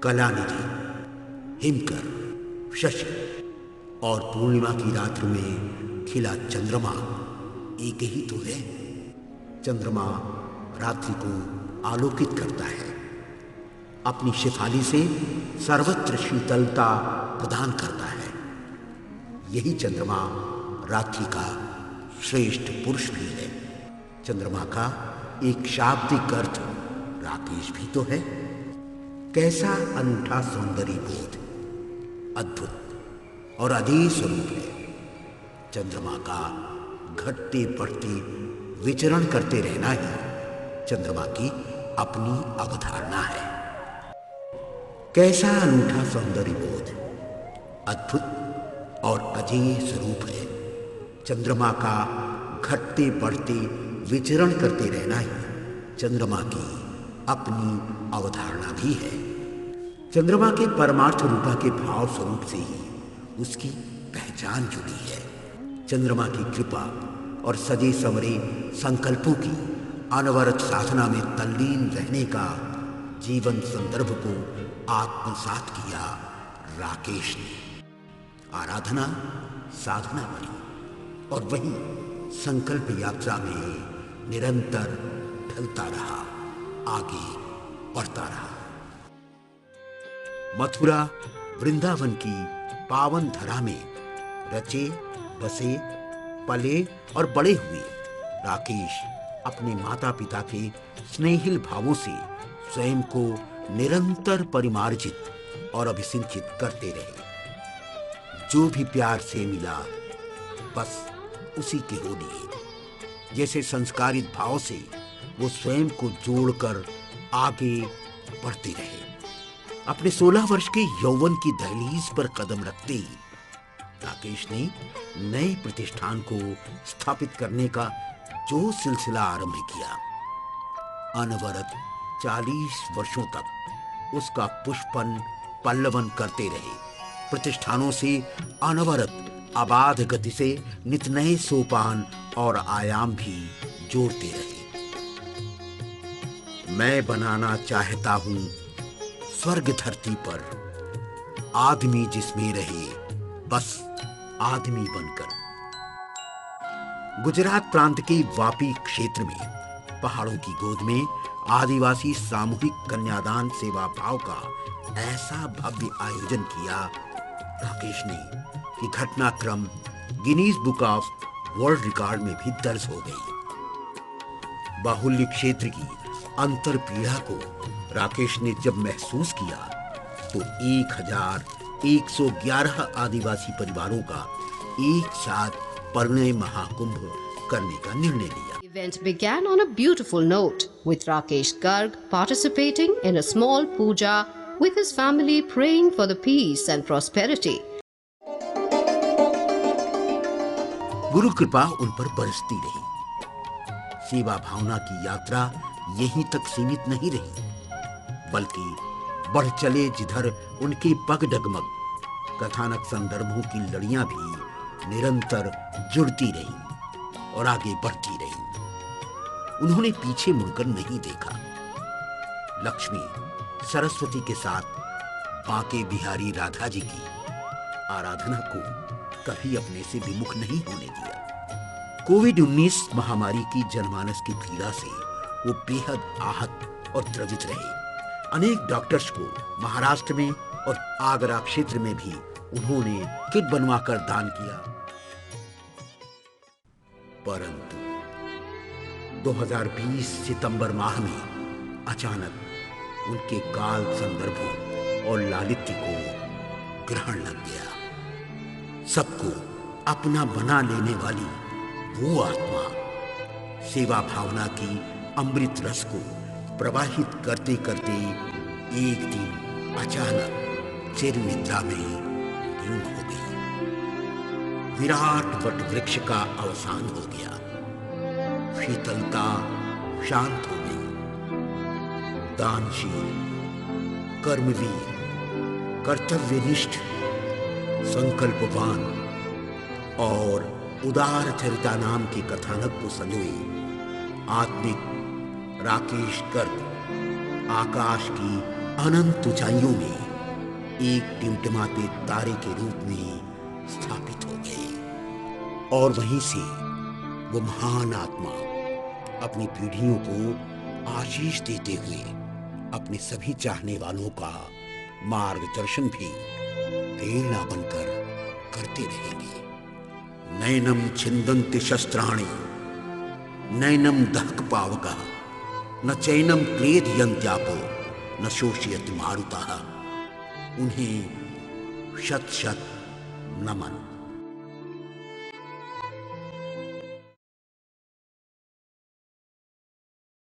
कलानिधि, हिमकर, शशि और पूर्णिमा की रात्रि में खिला चंद्रमा एक ही तो है। चंद्रमा रात्रि को आलोकित करता है, अपनी शेफाली से सर्वत्र शीतलता प्रदान करता है। यही चंद्रमा रात्रि का श्रेष्ठ पुरुष भी है। चंद्रमा का एक शाब्दिक अर्थ राकेश भी तो है। कैसा अनूठा सौंदर्य बोध, अद्भुत और अधीर स्वरूप है। चंद्रमा का घटते बढ़ते विचरण करते रहना ही चंद्रमा की अपनी अवधारणा है। कैसा अनूठा सौंदर्य बोध, अद्भुत और अजेय स्वरूप है। चंद्रमा का घटते बढ़ते विचरण करते रहना ही चंद्रमा की अपनी अवधारणा भी है। चंद्रमा के परमार्थ रूपा के भाव स्वरूप से ही उसकी पहचान जुड़ी है। चंद्रमा की कृपा और सजे संवरे संकल्पों की अनवरत साधना में तल्लीन रहने का जीवन संदर्भ को आत्मसात किया राकेश ने। आराधना साधना बनी और वही संकल्प यात्रा में निरंतर ढलता रहा, आगे बढ़ता रहा। मथुरा वृंदावन की पावन धरा में रचे बसे पले और बड़े हुए राकेश अपने माता पिता के स्नेहिल भावों से स्वयं को निरंतर परिमार्जित और अभिसिंचित करते रहे। जो भी प्यार से मिला बस उसी के हो लिए। जैसे संस्कारित भाव से वो स्वयं को जोड़कर आगे बढ़ते रहे। अपने 16 वर्ष के यौवन की दहलीज पर कदम रखते ही राकेश ने नए प्रतिष्ठान को स्थापित करने का जो सिलसिला आरंभ किया, अनवरत 40 वर्षों तक उसका पुष्पन पल्लवन करते रहे। प्रतिष्ठानों से अनवरत अबाध गति से नित नए सोपान और आयाम भी जोड़ते रहे। मैं बनाना चाहता हूं स्वर्ग धरती पर, आदमी जिसमें रहे बस आदमी बनकर। गुजरात प्रांत के वापी क्षेत्र में पहाड़ों की गोद में आदिवासी सामूहिक कन्यादान सेवा भाव का ऐसा भव्य आयोजन किया राकेश ने कि घटनाक्रम Guinness book of world record में भी दर्ज हो गई। बाहुल्य क्षेत्र की अंतर पीड़ा को राकेश ने जब महसूस किया तो 1111 आदिवासी परिवारों का एक साथ परिणय महाकुंभ करने का निर्णय लिया। The event began on a beautiful note with Rakesh Garg participating in a small puja with his family praying for the peace and prosperity. गुरु कृपा उन पर बरसती रही। सेवा भावना की यात्रा यहीं तक सीमित नहीं रही, बल्कि बढ़ चले जिधर उनके पग डगमग। कथानक संदर्भों की लड़ियां भी निरंतर जुड़ती रहीं और आगे बढ़ती रहीं। उन्होंने पीछे मुड़कर नहीं देखा। लक्ष्मी सरस्वती के साथ बांके बिहारी राधा जी की आराधना को कभी अपने से विमुख नहीं होने दिया। कोविड-19 महामारी की जनमानस की पीड़ा से वो बेहद आहत और द्रवित रहे। अनेक डॉक्टर्स को महाराष्ट्र में और आगरा क्षेत्र में भी उन्होंने किट बनवाकर दान किया। परंतु 2020 सितंबर माह में अचानक उनके काल संदर्भों और लालित्य को ग्रहण लग गया। सबको अपना बना लेने वाली वो आत्मा सेवा भावना की अमृत रस को प्रवाहित करते करते एक दिन अचानक चिर निद्रा में लीन हो गई। विराट वट वृक्ष का अवसान हो गया। शीतलता शांत हो गई। दानशील, कर्मवीर, कर्तव्यनिष्ठ, संकल्पवान और उदार चरिता नाम के कथानक को संजोए आत्मिक राकेश गर्ग आकाश की अनंत ऊंचाइयों में एक टिमटिमाते तारे के रूप में स्थापित हो गए। और वहीं से वो महान आत्मा अपनी पीढ़ियों को आशीष देते हुए अपने सभी चाहने वालों का मार्गदर्शन भी प्रेरणा बनकर करते रहेंगे। नैनम छिन्दन्ति शस्त्राणि नैनम दहक पावकः न चैनम क्लेदयन्त्यापो न शोषयति मारुतः। उन्हें शत शत नमन।